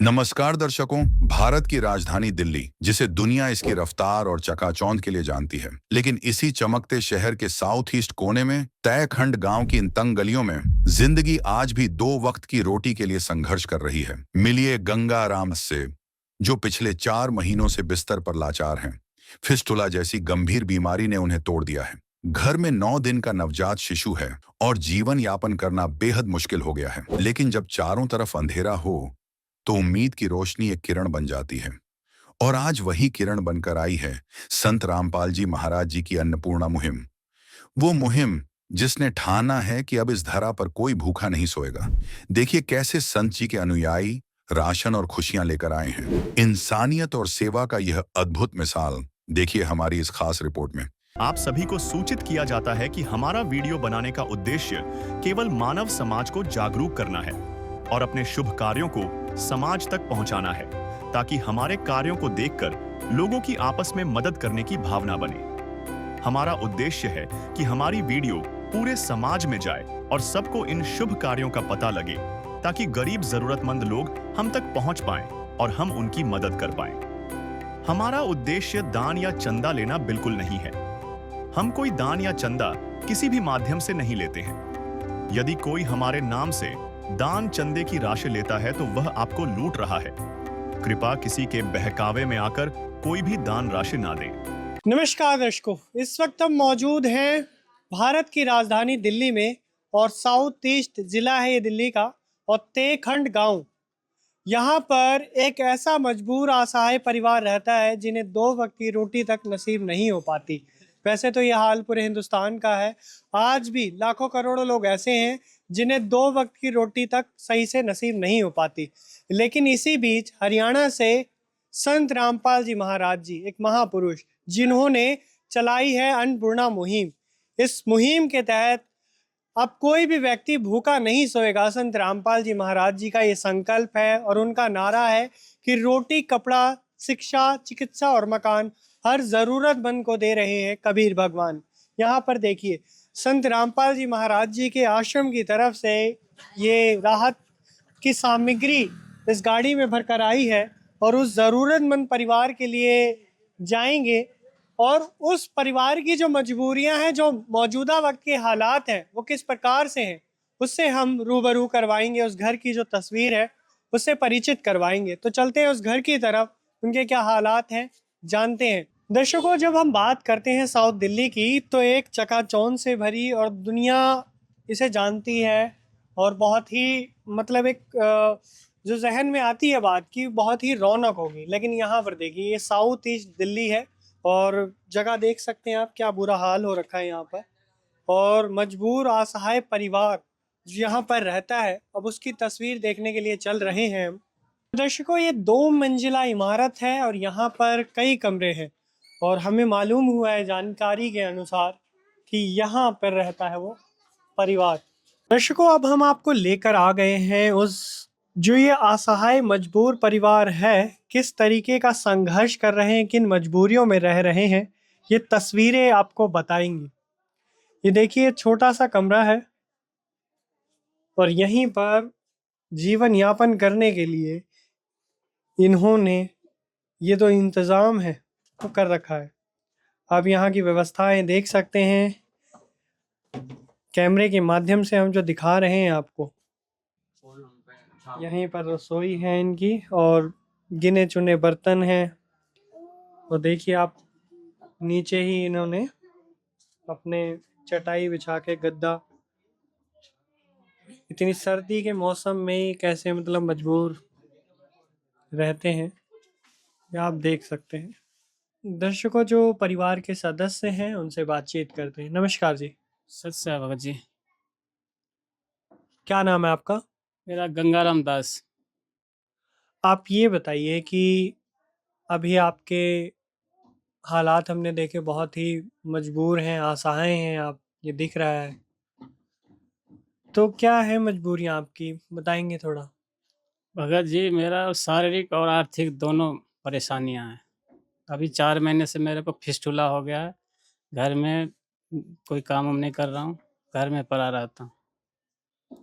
नमस्कार दर्शकों। भारत की राजधानी दिल्ली, जिसे दुनिया इसकी रफ्तार और चकाचौंध के लिए जानती है, लेकिन इसी चमकते शहर के साउथ ईस्ट कोने में तयखंड गांव की इन तंग गलियों में जिंदगी आज भी दो वक्त की रोटी के लिए संघर्ष कर रही है। मिलिए गंगाराम से, जो पिछले 4 महीनों से बिस्तर पर लाचार हैं। फिस्टुला जैसी गंभीर बीमारी ने उन्हें तोड़ दिया है। घर में 9 दिन का नवजात शिशु है और जीवन यापन करना बेहद मुश्किल हो गया है। लेकिन जब चारों तरफ अंधेरा हो तो उम्मीद की रोशनी एक किरण बन जाती है। और आज वही किरण बनकर आई है संत रामपाल जी महाराज जी की अन्नपूर्णा मुहिम। वो मुहिम जिसने ठाना है कि अब इस धरा पर कोई भूखा नहीं सोएगा। देखिए कैसे संत जी के अनुयायी राशन और खुशियां लेकर आए हैं। इंसानियत और सेवा का यह अद्भुत मिसाल देखिए हमारी इस खास रिपोर्ट में। आप सभी को सूचित किया जाता है कि हमारा वीडियो बनाने का उद्देश्य केवल मानव समाज को जागरूक करना है और अपने शुभ कार्यों को समाज तक पहुंचाना है, ताकि हमारे कार्यों को देखकर लोगों की आपस में मदद करने की भावना बने। हमारा उद्देश्य है कि हमारी वीडियो पूरे समाज में जाए और सबको इन शुभ कार्यों का पता लगे, ताकि गरीब जरूरतमंद लोग हम तक पहुंच पाएं और हम उनकी मदद कर पाएं। हमारा उद्देश्य दान या चंदा लेना बिल्कुल नहीं है। हम कोई दान या चंदा किसी भी माध्यम से नहीं लेते हैं। यदि कोई हमारे नाम से दान चंदे की राशि लेता है तो वह आपको लूट रहा है। कृपया किसी के बहकावे में आकर कोई भी दान राशि ना दें। नमस्कार दर्शकों, इस वक्त हम मौजूद हैं भारत की राजधानी दिल्ली में और साउथ ईस्ट जिला है ये दिल्ली का, और तेखंड गांव। यहाँ पर एक ऐसा मजबूर असहाय परिवार रहता है जिन्हें 2 वक्त की रोटी तक नसीब नहीं हो पाती। वैसे तो यह हाल पूरे हिंदुस्तान का है। आज भी लाखों करोड़ों लोग ऐसे हैं जिन्हें 2 वक्त की रोटी तक सही से नसीब नहीं हो पाती। लेकिन इसी बीच हरियाणा से संत रामपाल जी महाराज जी, एक महापुरुष, जिन्होंने चलाई है अन्नपूर्णा मुहिम। इस मुहिम के तहत अब कोई भी व्यक्ति भूखा नहीं सोएगा। संत रामपाल जी महाराज जी का ये संकल्प है और उनका नारा है कि रोटी, कपड़ा, शिक्षा, चिकित्सा और मकान हर जरूरतमंद को दे रहे हैं कबीर भगवान। यहाँ पर देखिए, संत रामपाल जी महाराज जी के आश्रम की तरफ से ये राहत की सामग्री इस गाड़ी में भरकर आई है और उस ज़रूरतमंद परिवार के लिए जाएंगे। और उस परिवार की जो मजबूरियां हैं, जो मौजूदा वक्त के हालात हैं, वो किस प्रकार से हैं, उससे हम रूबरू करवाएंगे। उस घर की जो तस्वीर है उससे परिचित करवाएंगे। तो चलते हैं उस घर की तरफ, उनके क्या हालात हैं जानते हैं। दर्शकों, जब हम बात करते हैं साउथ दिल्ली की, तो एक चकाचौंध से भरी और दुनिया इसे जानती है और बहुत ही मतलब एक जो जहन में आती है बात की, बहुत ही रौनक होगी। लेकिन यहाँ पर देखिए, ये साउथ ईस्ट दिल्ली है और जगह देख सकते हैं आप, क्या बुरा हाल हो रखा है यहाँ पर। और मजबूर असहाय परिवार जो यहाँ पर रहता है, अब उसकी तस्वीर देखने के लिए चल रहे हैं हम। दर्शकों, ये 2 मंजिला इमारत है और यहाँ पर कई कमरे हैं और हमें मालूम हुआ है जानकारी के अनुसार कि यहाँ पर रहता है वो परिवार। दर्शकों, अब हम आपको लेकर आ गए हैं उस जो ये असहाय मजबूर परिवार है, किस तरीके का संघर्ष कर रहे हैं, किन मजबूरियों में रह रहे हैं, ये तस्वीरें आपको बताएंगी। ये देखिए, छोटा सा कमरा है और यहीं पर जीवन यापन करने के लिए इन्होंने ये तो इंतज़ाम है वो कर रखा है। आप यहाँ की व्यवस्थाएं देख सकते हैं, कैमरे के माध्यम से हम जो दिखा रहे हैं आपको। यहीं पर रसोई है इनकी और गिने चुने बर्तन हैं। और देखिए आप, नीचे ही इन्होंने अपने चटाई बिछा के गद्दा, इतनी सर्दी के मौसम में ही कैसे मतलब मजबूर रहते हैं, ये आप देख सकते हैं। दर्शकों, जो परिवार के सदस्य हैं उनसे बातचीत करते हैं। नमस्कार जी, सत श्री भगत जी। क्या नाम है आपका? मेरा गंगाराम दास। आप ये बताइए कि अभी आपके हालात हमने देखे, बहुत ही मजबूर हैं, असहाय हैं आप, ये दिख रहा है। तो क्या है मजबूरियां आपकी, बताएंगे थोड़ा? भगत जी, मेरा शारीरिक और आर्थिक दोनों परेशानियां हैं। अभी 4 महीने से मेरे को फिस्टुला हो गया है। घर में कोई काम वाम नहीं कर रहा हूँ, घर में पड़ा रहता हूँ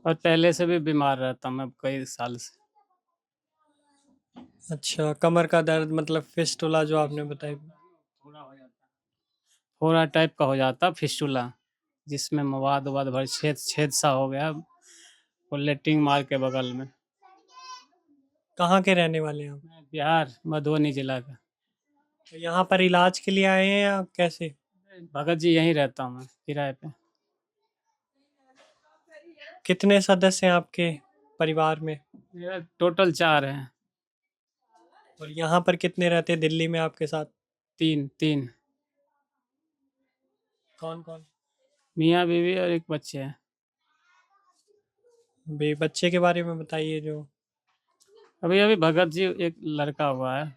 और पहले से भी बीमार रहता हूँ मैं कई साल से। अच्छा, कमर का दर्द मतलब फिस्टुला जो आपने बताई। थोड़ा हो जाता है, फोड़ा टाइप का हो जाता फिस्टुला, जिसमें मवाद ववाद भर छेद छेद सा हो गया, वो लेटरिन मार के बगल में। कहाँ के रहने वाले हैं आप? मैं बिहार मधुबनी जिला का। तो यहाँ पर इलाज के लिए आए हैं या कैसे? भगत जी यहीं रहता हूँ मैं किराए पे। कितने सदस्य हैं आपके परिवार में? मेरा टोटल 4 हैं। और यहाँ पर कितने रहते हैं दिल्ली में आपके साथ? 3 कौन कौन? मियाँ बीवी और एक बच्चे हैं। बच्चे के बारे में बताइए जो। अभी अभी भगत जी एक लड़का हुआ है,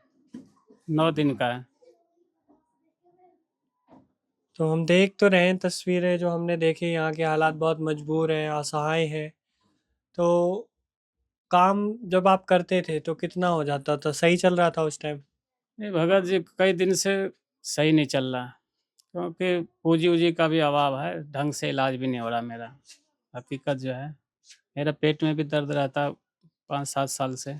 9 दिन का है। तो हम देख तो रहे हैं तस्वीरें जो हमने देखी, यहाँ के हालात बहुत मजबूर हैं, असहाय हैं। तो काम जब आप करते थे तो कितना हो जाता था, सही चल रहा था उस टाइम? ये भगत जी कई दिन से सही नहीं चल रहा, क्योंकि पूंजी वूजी का भी अभाव है, ढंग से इलाज भी नहीं हो रहा मेरा। हकीकत जो है, मेरा पेट में भी दर्द रहता 5-7 साल से,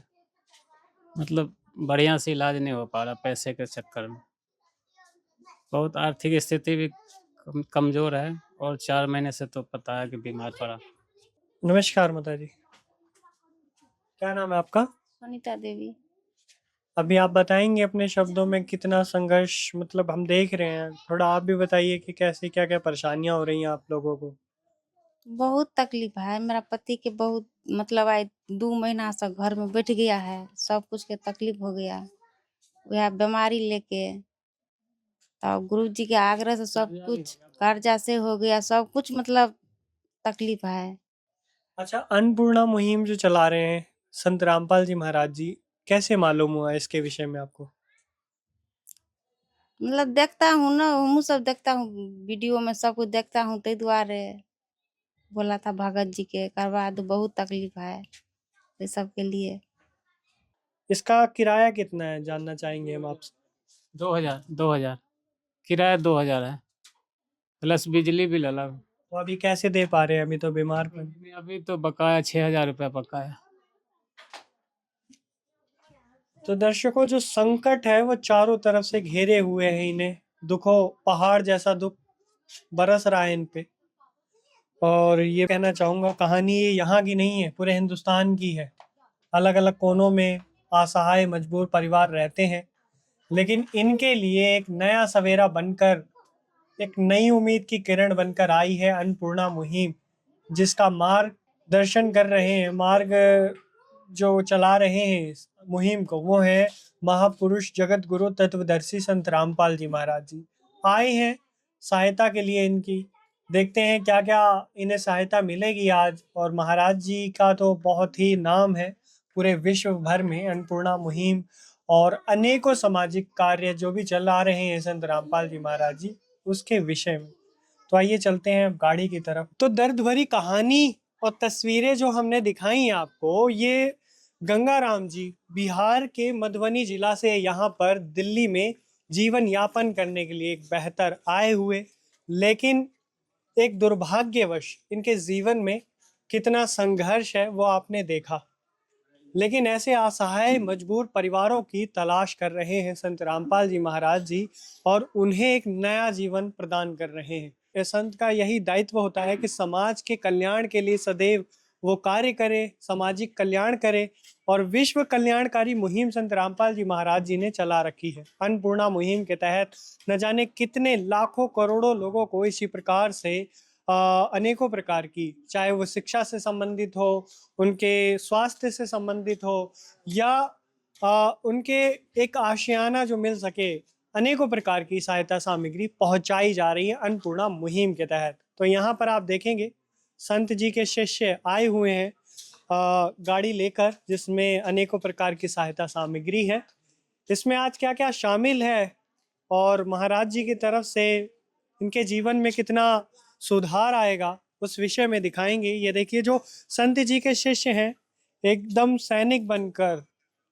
मतलब बढ़िया से इलाज नहीं हो पा रहा पैसे के चक्कर में। बहुत आर्थिक स्थिति भी कमज़ोर है, और 4 महीने से तो पता है कि बीमार पड़ा। नमस्कार माता जी, क्या नाम है आपका? अनिता देवी। अभी आप बताएंगे अपने शब्दों में कितना संघर्ष, मतलब हम देख रहे हैं, थोड़ा आप भी बताइए कि कैसे क्या क्या परेशानियां हो रही हैं आप लोगों को। बहुत तकलीफ है, मेरा पति के बहुत मतलब आज 2 महीना से घर में बैठ गया है, सब कुछ के तकलीफ हो गया। वह बीमारी लेके तब गुरुजी के आग्रह से सब कुछ कर्जा से हो गया, सब कुछ मतलब तकलीफ है। अच्छा, अन्नपूर्णा मुहिम जो चला रहे हैं संत रामपाल जी महाराज जी, कैसे मालूम हुआ इसके विषय में आपको? मतलब देखता हूँ ना, हमहू सब देखता हूँ वीडियो में, सब कुछ देखता हूँ, ताहि दुआरे बोला था भगत जी के करवा दो, बहुत तकलीफ है ये सब के लिए। इसका किराया कितना है जानना चाहेंगे हम आपसे। 2000 किराया 2000 है, प्लस बिजली बिल अलग। तो अभी कैसे दे पा रहे हैं, अभी तो बीमार पड़। अभी तो बकाया 6000 रुपया बकाया। तो दर्शकों, जो संकट है वो चारों तरफ से घेरे हुए हैं इन्हें, दुखों पहाड़ जैसा दुख बरस रहा है इन पे। और ये कहना चाहूंगा, कहानी ये यहाँ की नहीं है, पूरे हिंदुस्तान की है। अलग अलग कोनों में असहाय मजबूर परिवार रहते हैं, लेकिन इनके लिए एक नया सवेरा बनकर, एक नई उम्मीद की किरण बनकर आई है अन्नपूर्णा मुहिम, जिसका मार्गदर्शन कर रहे हैं, मार्ग जो चला रहे हैं इस मुहिम को, वो है महापुरुष जगत गुरु तत्वदर्शी संत रामपाल जी महाराज जी। आए हैं सहायता के लिए इनकी, देखते हैं क्या क्या इन्हें सहायता मिलेगी आज। और महाराज जी का तो बहुत ही नाम है पूरे विश्व भर में, अन्नपूर्णा मुहिम और अनेकों सामाजिक कार्य जो भी चला रहे हैं संत रामपाल जी महाराज जी, उसके विषय में। तो आइए चलते हैं गाड़ी की तरफ। तो दर्द भरी कहानी और तस्वीरें जो हमने दिखाई हैं आपको, ये गंगाराम जी बिहार के मधुबनी जिला से यहाँ पर दिल्ली में जीवन यापन करने के लिए एक बेहतर आए हुए, लेकिन एक दुर्भाग्यवश इनके जीवन में कितना संघर्ष है वो आपने देखा। लेकिन ऐसे असहाय मजबूर परिवारों की तलाश कर रहे हैं संत रामपाल जी महाराज जी, और उन्हें एक नया जीवन प्रदान कर रहे हैं। ये संत का यही दायित्व होता है कि समाज के कल्याण के लिए सदैव वो कार्य करे, सामाजिक कल्याण करे। और विश्व कल्याणकारी मुहिम संत रामपाल जी महाराज जी ने चला रखी है। अन्नपूर्णा मुहिम के तहत न जाने कितने लाखों करोड़ों लोगों को इसी प्रकार से अनेकों प्रकार की, चाहे वो शिक्षा से संबंधित हो, उनके स्वास्थ्य से संबंधित हो, या उनके एक आशियाना जो मिल सके, अनेकों प्रकार की सहायता सामग्री पहुंचाई जा रही है अन्नपूर्णा मुहिम के तहत। तो यहाँ पर आप देखेंगे संत जी के शिष्य आए हुए हैं गाड़ी लेकर, जिसमें अनेकों प्रकार की सहायता सामग्री है। इसमें आज क्या क्या शामिल है और महाराज जी की तरफ से इनके जीवन में कितना सुधार आएगा, उस विषय में दिखाएंगे। ये देखिए, जो संत जी के शिष्य हैं एकदम सैनिक बनकर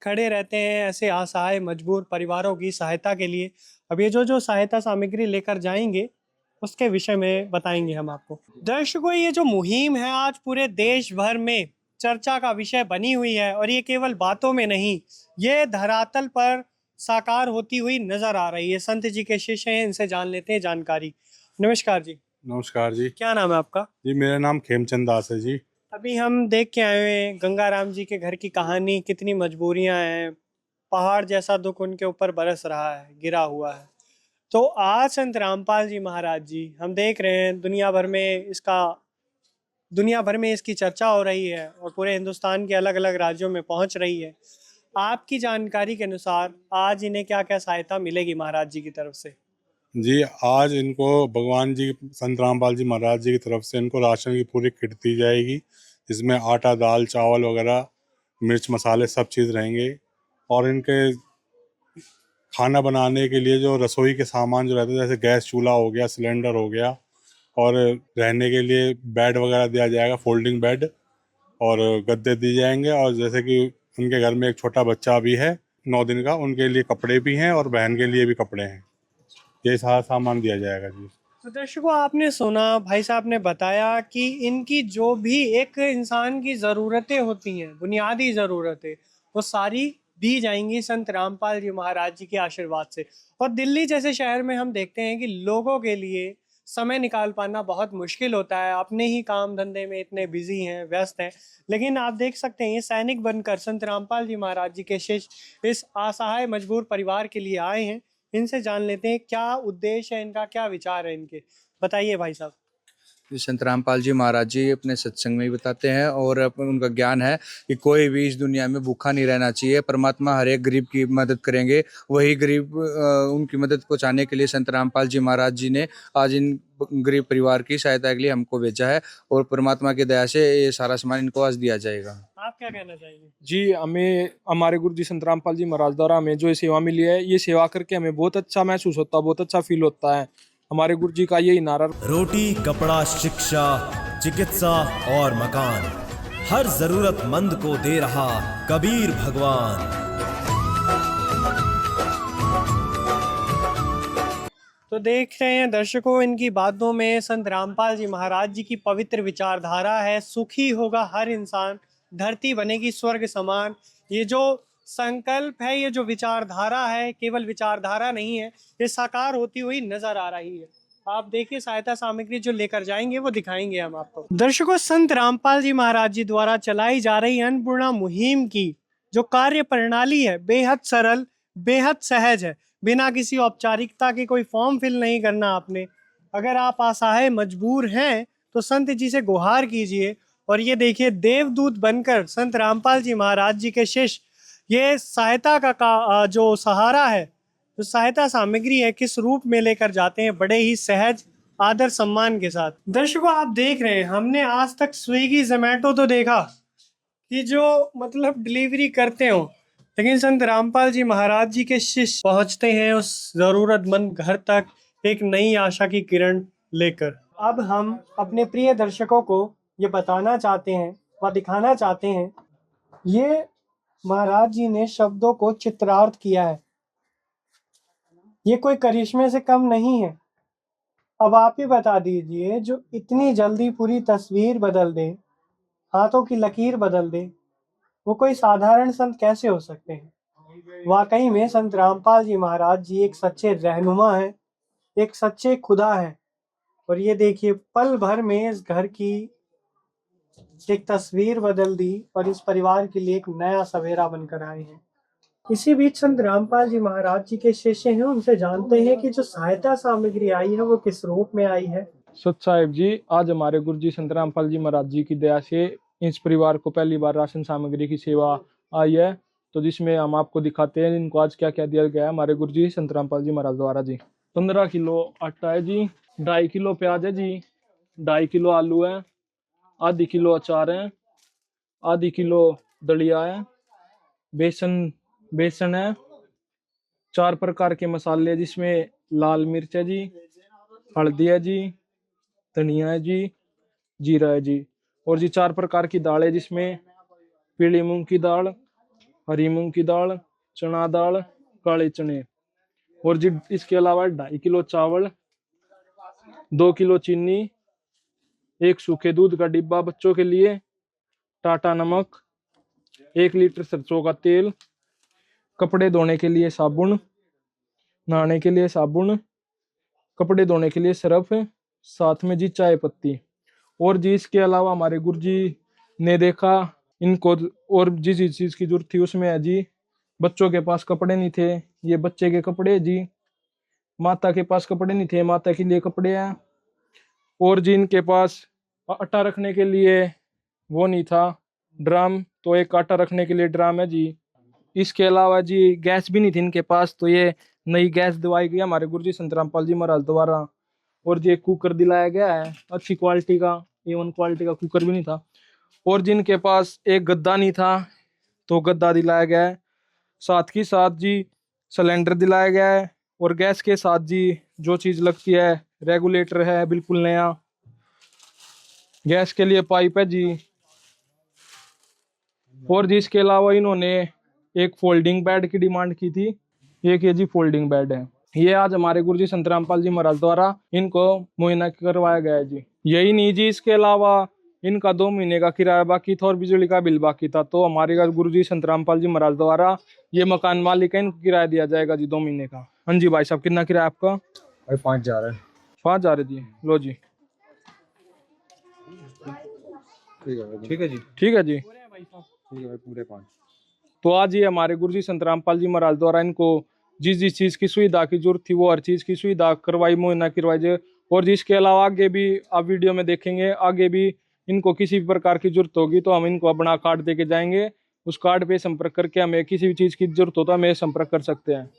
खड़े रहते हैं ऐसे असहाय मजबूर परिवारों की सहायता के लिए। अब ये जो सहायता सामग्री लेकर जाएंगे उसके विषय में बताएंगे हम आपको। दर्शकों, ये जो मुहिम है आज पूरे देश भर में चर्चा का विषय बनी हुई है और ये केवल बातों में नहीं, ये धरातल पर साकार होती हुई नजर आ रही है। संत जी के शिष्य हैं, इनसे जान लेते हैं जानकारी। नमस्कार जी। नमस्कार जी। क्या नाम है आपका? जी मेरा नाम खेमचंद दास है जी। अभी हम देख के आए हुए हैं गंगाराम जी के घर की कहानी, कितनी मजबूरियां हैं, पहाड़ जैसा दुख उनके ऊपर बरस रहा है, गिरा हुआ है। तो आज संत रामपाल जी महाराज जी, हम देख रहे हैं दुनिया भर में इसकी चर्चा हो रही है और पूरे हिंदुस्तान के अलग अलग राज्यों में पहुंच रही है। आपकी जानकारी के अनुसार आज इन्हें क्या क्या सहायता मिलेगी महाराज जी की तरफ से? जी आज इनको भगवान जी संत रामपाल जी महाराज जी की तरफ से इनको राशन की पूरी किट दी जाएगी, जिसमें आटा, दाल, चावल वगैरह, मिर्च मसाले सब चीज़ रहेंगे। और इनके खाना बनाने के लिए जो रसोई के सामान जो रहते हैं, जैसे गैस चूल्हा हो गया, सिलेंडर हो गया, और रहने के लिए बेड वगैरह दिया जाएगा, फोल्डिंग बेड, और गद्दे दिए जाएंगे। और जैसे कि उनके घर में एक छोटा बच्चा भी है 9 दिन का, उनके लिए कपड़े भी हैं और बहन के लिए भी कपड़े हैं। ये सारा सामान दिया जाएगा जी। तो दर्शकों, आपने सुना, भाई साहब ने बताया कि इनकी जो भी एक इंसान की ज़रूरतें होती हैं, बुनियादी ज़रूरतें, वो सारी दी जाएंगी संत रामपाल जी महाराज जी के आशीर्वाद से। और दिल्ली जैसे शहर में हम देखते हैं कि लोगों के लिए समय निकाल पाना बहुत मुश्किल होता है, अपने ही काम धंधे में इतने बिजी हैं, व्यस्त हैं। लेकिन आप देख सकते हैं, ये सैनिक बनकर संत रामपाल जी महाराज जी के शिष्य इस असहाय मजबूर परिवार के लिए आए हैं। इनसे जान लेते हैं क्या उद्देश्य है इनका, क्या विचार है इनके। बताइए भाई साहब। संत रामपाल जी महाराज जी अपने सत्संग में ही बताते हैं, और उनका ज्ञान है कि कोई भी इस दुनिया में भूखा नहीं रहना चाहिए। परमात्मा हर एक गरीब की मदद करेंगे। वही गरीब उनकी मदद पहुंचाने के लिए संत रामपाल जी महाराज जी ने आज इन गरीब परिवार की सहायता के लिए हमको भेजा है, और परमात्मा की दया से ये सारा सामान इनको आज दिया जाएगा। आप क्या कहना चाहेंगे? जी, हमें हमारे गुरु जी संत रामपाल जी महाराज द्वारा हमें जो ये सेवा मिली है, ये सेवा करके हमें बहुत अच्छा महसूस होता है, बहुत अच्छा फील होता है। हमारे गुरु जी का यही नारा, रोटी, कपड़ा, शिक्षा, चिकित्सा और मकान, हर जरूरतमंद को दे रहा कबीर भगवान। तो देख रहे हैं दर्शकों, इनकी बातों में संत रामपाल जी महाराज जी की पवित्र विचारधारा है। सुखी होगा हर इंसान, धरती बनेगी स्वर्ग समान। ये जो संकल्प है, ये जो विचारधारा है, केवल विचारधारा नहीं है, ये साकार होती हुई नजर आ रही है। आप देखिए, सहायता सामग्री जो लेकर जाएंगे वो दिखाएंगे हम आपको। दर्शकों, संत रामपाल जी महाराज जी द्वारा चलाई जा रही अन्नपूर्णा मुहिम की जो कार्य प्रणाली है, बेहद सरल, बेहद सहज है। बिना किसी औपचारिकता के कोई फॉर्म फिल नहीं करना आपने। अगर आप असहाय मजबूर हैं तो संत जी से गुहार कीजिए। और ये देखिए, देवदूत बनकर संत रामपाल जी महाराज जी के शिष्य ये सहायता का जो सहारा है, जो सहायता सामग्री है, किस रूप में लेकर जाते हैं, बड़े ही सहज, आदर सम्मान के साथ। दर्शकों, आप देख रहे हैं, हमने आज तक स्विगी, जोमेटो तो देखा कि जो मतलब डिलीवरी करते हो, लेकिन संत रामपाल जी महाराज जी के शिष्य पहुंचते हैं उस जरूरतमंद घर तक एक नई आशा की किरण लेकर। अब हम अपने प्रिय दर्शकों को ये बताना चाहते हैं व दिखाना चाहते हैं, ये महाराज जी ने शब्दों को चित्रार्थ किया है। ये कोई करिश्मे से कम नहीं है। अब आप ही बता दीजिए, जो इतनी जल्दी पूरी तस्वीर बदल दे, हाथों की लकीर बदल दे, वो कोई साधारण संत कैसे हो सकते हैं? वाकई में संत रामपाल जी महाराज जी एक सच्चे रहनुमा हैं, एक सच्चे खुदा हैं। और ये देखिए, पल भर में इस घर की एक तस्वीर बदल दी और इस परिवार के लिए एक नया सवेरा बनकर आए हैं। इसी बीच संत रामपाल जी महाराज जी के शिष्य हैं, उनसे जानते हैं कि जो सहायता सामग्री आई है वो किस रूप में आई है। सत साहिब जी, आज हमारे गुरु जी संत रामपाल जी महाराज जी की दया से इस परिवार को पहली बार राशन सामग्री की सेवा आई है, तो जिसमें हम आपको दिखाते हैं इनको आज क्या क्या दिया गया है हमारे गुरु जी संत रामपाल जी महाराज द्वारा। जी 15 किलो आटा है जी, 2.5 किलो प्याज है जी, 2.5 किलो आलू है, आधी किलो अचार है, आधी किलो दलिया है, बेसन है, 4 प्रकार के मसाले जिसमें लाल मिर्च है जी, हल्दी है जी, धनिया है जी, जीरा है जी, और जी 4 प्रकार की दाल है जिसमें पीली मूंग की दाल, हरी मूंग की दाल, चना दाल, काले चने, और जी इसके अलावा 2.5 किलो चावल, 2 किलो चीनी, 1 सूखे दूध का डिब्बा बच्चों के लिए, टाटा नमक, 1 लीटर सरसों का तेल, कपड़े धोने के लिए साबुन, नहाने के लिए साबुन, कपड़े धोने के लिए सर्फ, साथ में जी चाय पत्ती। और जी इसके अलावा हमारे गुरुजी ने देखा इनको और जिस चीज की जरूरत थी उसमें है जी, बच्चों के पास कपड़े नहीं थे, ये बच्चे के कपड़े जी। माता के पास कपड़े नहीं थे, माता के लिए कपड़े हैं। और जी इनके पास आटा रखने के लिए वो नहीं था ड्राम, तो एक आटा रखने के लिए ड्राम है जी। इसके अलावा जी गैस भी नहीं थी इनके पास, तो ये नई गैस दिलवाई गई हमारे गुरुजी संत रामपाल जी महाराज द्वारा। और जी एक कुकर दिलाया गया है अच्छी क्वालिटी का, A1 क्वालिटी का कुकर भी नहीं था। और जिनके पास एक गद्दा नहीं था तो गद्दा दिलाया गया है। साथ ही साथ जी सिलेंडर दिलाया गया है। और गैस के साथ जी जो चीज लगती है, रेगुलेटर है बिल्कुल नया, गैस के लिए पाइप है जी। और जी इसके अलावा इन्होंने एक फोल्डिंग बेड की डिमांड की थी, एक ये जी फोल्डिंग बेड है। ये आज हमारे गुरुजी संत रामपाल जी महाराज द्वारा इनको मुहैया करवाया गया है जी। यही नहीं जी, इसके अलावा इनका 2 महीने का किराया बाकी था और बिजली का बिल बाकी था, तो हमारे गुरुजी संत रामपाल जी महाराज द्वारा ये मकान मालिक है, इनको किराया दिया जाएगा जी 2 महीने का। हाँ जी भाई साहब, कितना किराया आपका? भाई 5,000 है। 5,000 है जी, लो जी। ठीक है जी, ठीक है जी। ठीक है भाई, पूरे 5। तो आज ये हमारे गुरुजी संत रामपाल जी महाराज द्वारा इनको जिस जिस चीज की सुविधा की जरूरत थी वो हर चीज की सुविधा करवाई, मुहैया करवाई जाए। और जिसके अलावा आगे भी आप वीडियो में देखेंगे, आगे भी इनको किसी भी प्रकार की जरूरत होगी तो हम इनको अपना कार्ड दे के जाएंगे, उस कार्ड पे संपर्क करके हमें किसी भी चीज की जरूरत हो तो हमें संपर्क कर सकते हैं।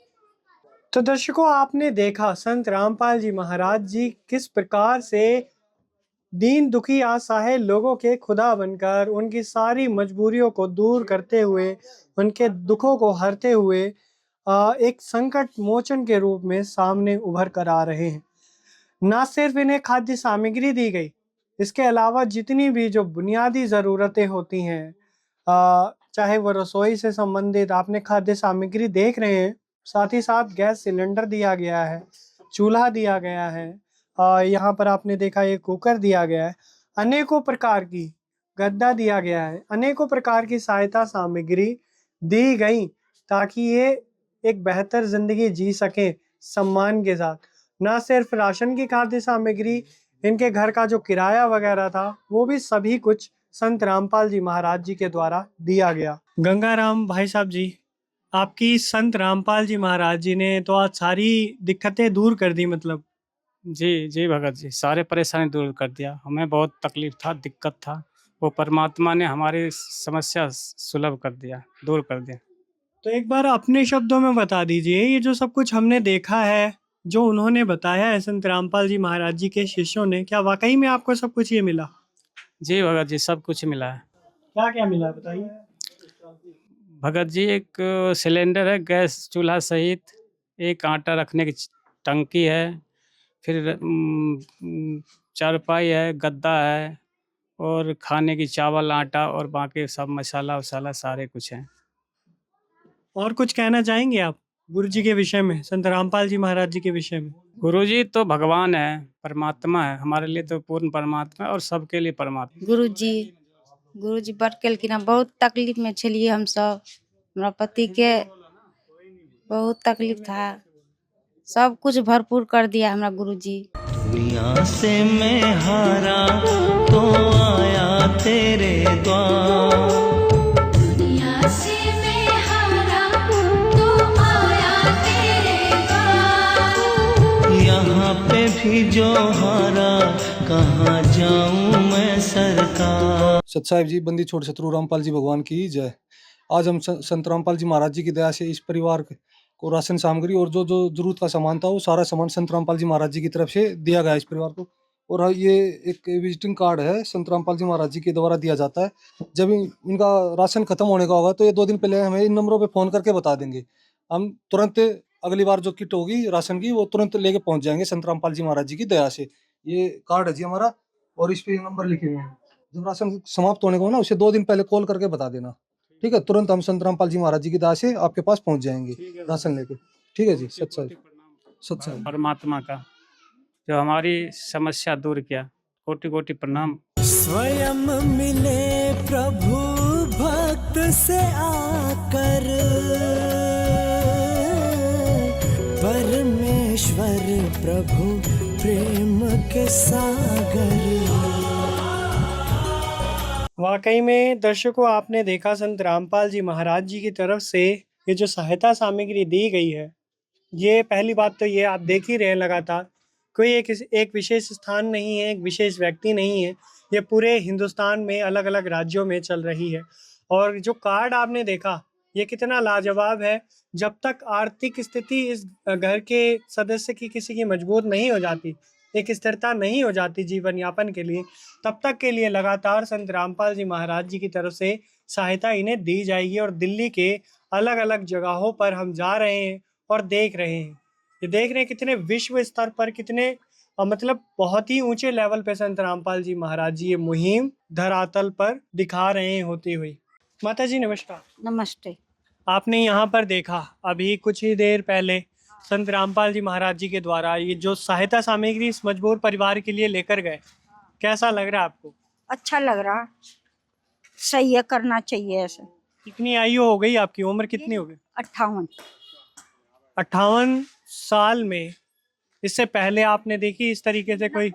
तो दर्शकों, आपने देखा संत रामपाल जी महाराज जी किस प्रकार से दीन दुखी असहाय लोगों के खुदा बनकर उनकी सारी मजबूरियों को दूर करते हुए, उनके दुखों को हरते हुए एक संकट मोचन के रूप में सामने उभर कर आ रहे हैं। ना सिर्फ इन्हें खाद्य सामग्री दी गई, इसके अलावा जितनी भी जो बुनियादी ज़रूरतें होती हैं, चाहे वो रसोई से संबंधित आपने खाद्य सामग्री देख रहे हैं, साथ ही साथ गैस सिलेंडर दिया गया है, चूल्हा दिया गया है, यहाँ पर आपने देखा एक कुकर दिया गया है, अनेकों प्रकार की गद्दा दिया गया है, अनेकों प्रकार की सहायता सामग्री दी गई ताकि ये एक बेहतर ज़िंदगी जी सकें सम्मान के साथ। ना सिर्फ राशन की खाद्य सामग्री, इनके घर का जो किराया वगैरह था वो भी सभी कुछ संत रामपाल जी महाराज जी के द्वारा दिया गया। गंगाराम भाई साहब जी, आपकी संत रामपाल जी महाराज जी ने तो आज सारी दिक्कतें दूर कर दी, मतलब। जी जी भगत जी, सारे परेशानी दूर कर दिया। हमें बहुत तकलीफ था, दिक्कत था, वो परमात्मा ने हमारी समस्या सुलभ कर दिया, दूर कर दिया। तो एक बार अपने शब्दों में बता दीजिए, ये जो सब कुछ हमने देखा है, जो उन्होंने बताया है संत रामपाल जी महाराज जी के शिष्यों ने, क्या वाकई में आपको सब कुछ ये मिला? जी भगत जी, सब कुछ मिला है। क्या क्या मिला बताइए। भगत जी, एक सिलेंडर है गैस चूल्हा सहित, एक आटा रखने की टंकी है, फिर चारपाई है, गद्दा है, और खाने की चावल आटा और बाकी सब मसाला वसाला सारे कुछ हैं। और कुछ कहना चाहेंगे आप गुरु जी के विषय में, संत रामपाल जी महाराज जी के विषय में? गुरुजी तो भगवान है, परमात्मा है, हमारे लिए तो पूर्ण परमात्मा है और सबके लिए परमात्मा। गुरुजी बड़ केलखिन हँ, बहुत तकलीफ में छलिए हम सब। हमरा पति के बहुत तकलीफ था, सब कुछ भरपूर कर दिया हमरा गुरुजी। दुनिया से मैं हारा तो आया तेरे द्वार, दुनिया से मैं हारा तो आया तेरे द्वार, यहाँ पे भी जो हारा कहाँ जाऊँ मैं सरकार। सत साहिब जी, बंदी छोड़ शत्रु रामपाल जी भगवान की जय। आज हम संत रामपाल जी महाराज जी की दया से इस परिवार को राशन सामग्री और जो जो जरूरत का सामान था वो सारा सामान संत रामपाल जी महाराज जी की तरफ से दिया गया इस परिवार को। और ये एक विजिटिंग कार्ड है, संत रामपाल जी महाराज जी के द्वारा दिया जाता है। जब इनका राशन खत्म होने का होगा तो ये 2 दिन पहले हमें इन नंबरों पे फ़ोन करके बता देंगे, हम तुरंत अगली बार जो किट होगी राशन की वो तुरंत लेके पहुंच जाएंगे संत रामपाल जी महाराज जी की दया से। ये कार्ड है जी हमारा, और इस पे नंबर लिखे हुए हैं। जब राशन समाप्त होने को हो ना, उसे 2 दिन पहले कॉल करके बता देना, ठीक है? तुरंत हम संत रामपाल जी महाराज जी की दया से आपके पास पहुंच जाएंगे राशन लेके, ठीक है जी। सत साहिब परमात्मा का जो हमारी समस्या दूर किया, कोटि कोटि प्रणाम। स्वयं मिले प्रभु भक्त से आकर, परमेश्वर प्रभु प्रेम के सागर। वाकई में दर्शकों, आपने देखा संत रामपाल जी महाराज जी की तरफ से ये जो सहायता सामग्री दी गई है, ये पहली बात तो ये आप देख ही रहे हैं लगातार, कोई एक विशेष स्थान नहीं है, एक विशेष व्यक्ति नहीं है, ये पूरे हिंदुस्तान में अलग अलग राज्यों में चल रही है। और जो कार्ड आपने देखा, ये कितना लाजवाब है। जब तक आर्थिक स्थिति इस घर के सदस्य की किसी की मजबूत नहीं हो जाती, एक स्थिरता नहीं हो जाती जीवन यापन के लिए, तब तक के लिए लगातार संत रामपाल जी महाराज जी की तरफ से सहायता इन्हें दी जाएगी। और दिल्ली के अलग अलग जगहों पर हम जा रहे हैं और देख रहे हैं, ये देख रहे हैं कितने विश्व स्तर पर, कितने मतलब बहुत ही ऊंचे लेवल पे संत रामपाल जी महाराज जी ये मुहिम धरातल पर दिखा रहे हैं होती हुई। माता जी नमस्कार। नमस्ते। आपने यहाँ पर देखा अभी कुछ ही देर पहले संत रामपाल जी महाराज जी के द्वारा ये जो सहायता सामग्री इस मजबूर परिवार के लिए लेकर गए, कैसा लग रहा है आपको? अच्छा लग रहा, सही है, करना चाहिए ऐसे। कितनी आयु हो गई आपकी, उम्र कितनी हो गई? 58। 58 साल में इससे पहले आपने देखी इस तरीके से कोई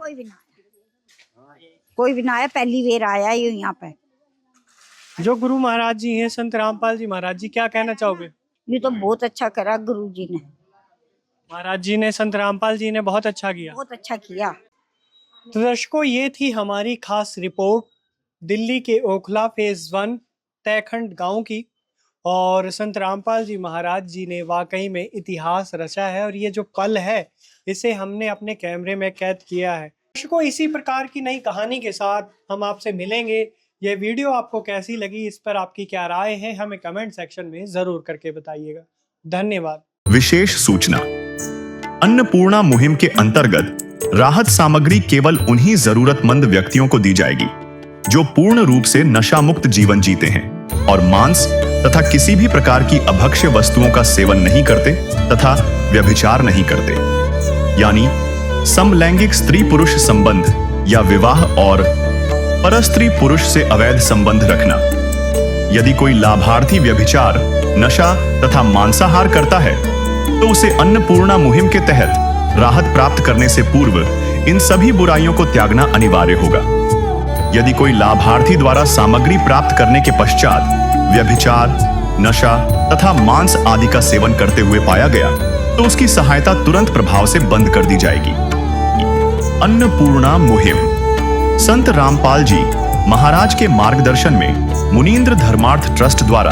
भी ना आया, पहली बार आया ही यहाँ पे। जो गुरु महाराज जी हैं संत रामपाल जी महाराज जी, क्या कहना चाहोगे? ये तो बहुत अच्छा करा गुरु जी ने, महाराज जी ने, संत रामपाल जी ने बहुत अच्छा किया, बहुत अच्छा किया। तो दर्शकों, ये थी हमारी खास रिपोर्ट दिल्ली के ओखला फेज 1 तैखंड गांव की। और संत रामपाल जी महाराज जी ने वाकई में इतिहास रचा है और ये जो पल है इसे हमने अपने कैमरे में कैद किया है। दर्शकों, इसी प्रकार की नई कहानी के साथ हम आपसे मिलेंगे। ये वीडियो आपको कैसी लगी, इस पर आपकी क्या राय है, हमें कमेंट सेक्शन में जरूर करके बताइएगा। धन्यवाद। विशेष सूचना, अन्नपूर्णा मुहिम के अंतर्गत राहत सामग्री केवल उन्हीं जरूरतमंद व्यक्तियों को दी जाएगी जो पूर्ण रूप से नशा मुक्त जीवन जीते हैं और मांस तथा किसी भी प्रकार की अभक्ष्य वस्तुओं का सेवन नहीं करते तथा व्यभिचार नहीं करते, यानी समलैंगिक स्त्री पुरुष संबंध या विवाह और परस्त्री पुरुष से अवैध संबंध रखना। यदि कोई लाभार्थी व्यभिचार, नशा तथा मांसाहार करता है तो उसे अन्नपूर्णा मुहिम के तहत राहत प्राप्त करने से पूर्व इन सभी बुराइयों को त्यागना अनिवार्य होगा। यदि कोई लाभार्थी द्वारा सामग्री प्राप्त करने के पश्चात व्यभिचार, नशा तथा मांस आदि का सेवन करते हुए पाया गया तो उसकी सहायता तुरंत प्रभाव से बंद कर दी जाएगी। अन्नपूर्णा मुहिम संत रामपाल जी महाराज के मार्गदर्शन में मुनींद्र धर्मार्थ ट्रस्ट द्वारा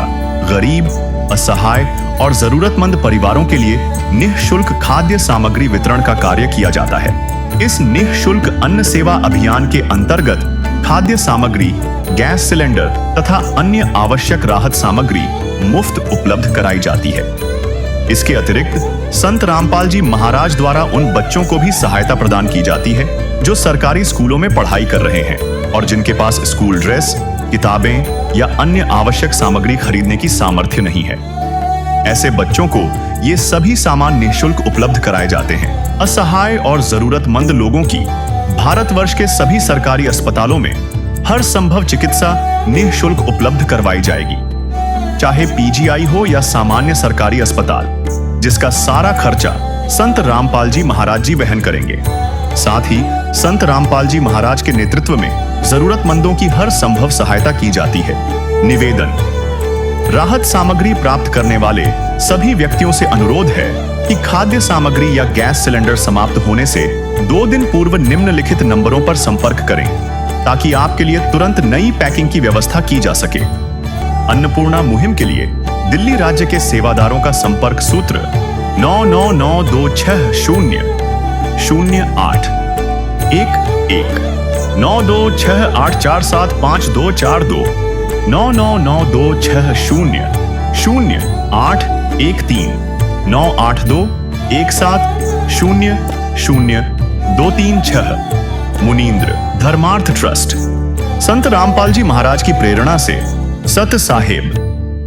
गरीब, असहाय और जरूरतमंद परिवारों के लिए निःशुल्क खाद्य सामग्री वितरण का कार्य किया जाता है। इस निःशुल्क अन्न सेवा अभियान के अंतर्गत खाद्य सामग्री, गैस सिलेंडर तथा अन्य आवश्यक राहत सामग्री मुफ्त उपलब्ध कराई जाती है। इसके अतिरिक्त संत रामपाल जी महाराज द्वारा उन बच्चों को भी सहायता प्रदान की जाती है जो सरकारी स्कूलों में पढ़ाई कर रहे हैं और जिनके पास स्कूल ड्रेस, किताबें या अन्य आवश्यक सामग्री खरीदने की सामर्थ्य नहीं है। ऐसे बच्चों को ये सभी सामान निःशुल्क उपलब्ध कराए जाते हैं। असहाय और जरूरतमंद लोगों की भारतवर्ष के सभी सरकारी अस्पतालों में हर संभव चिकित्सा निःशुल्क उपलब्ध करवाई जाएगी, चाहे पीजीआई हो या सामान्य सरकारी अस्पताल, जिसका सारा खर्चा संत रामपाल जी महाराज जी वहन करेंगे। साथ ही संत रामपाल जी महाराज के नेतृत्व में जरूरतमंदों की हर संभव सहायता की जाती है। निवेदन, राहत सामग्री प्राप्त करने वाले सभी व्यक्तियों से अनुरोध है कि खाद्य सामग्री या गैस सिलेंडर समाप्त होने से 2 दिन पूर्व निम्नलिखित नंबरों पर संपर्क करें ताकि आपके लिए तुरंत नई पैकिंग की व्यवस्था की जा सके। अन्नपूर्णा मुहिम के लिए दिल्ली राज्य के सेवादारों का संपर्क सूत्र 9992600811 9268475242 9992600813 98217000236। मुनींद्र धर्मार्थ ट्रस्ट संत रामपाल जी महाराज की प्रेरणा से सत साहेब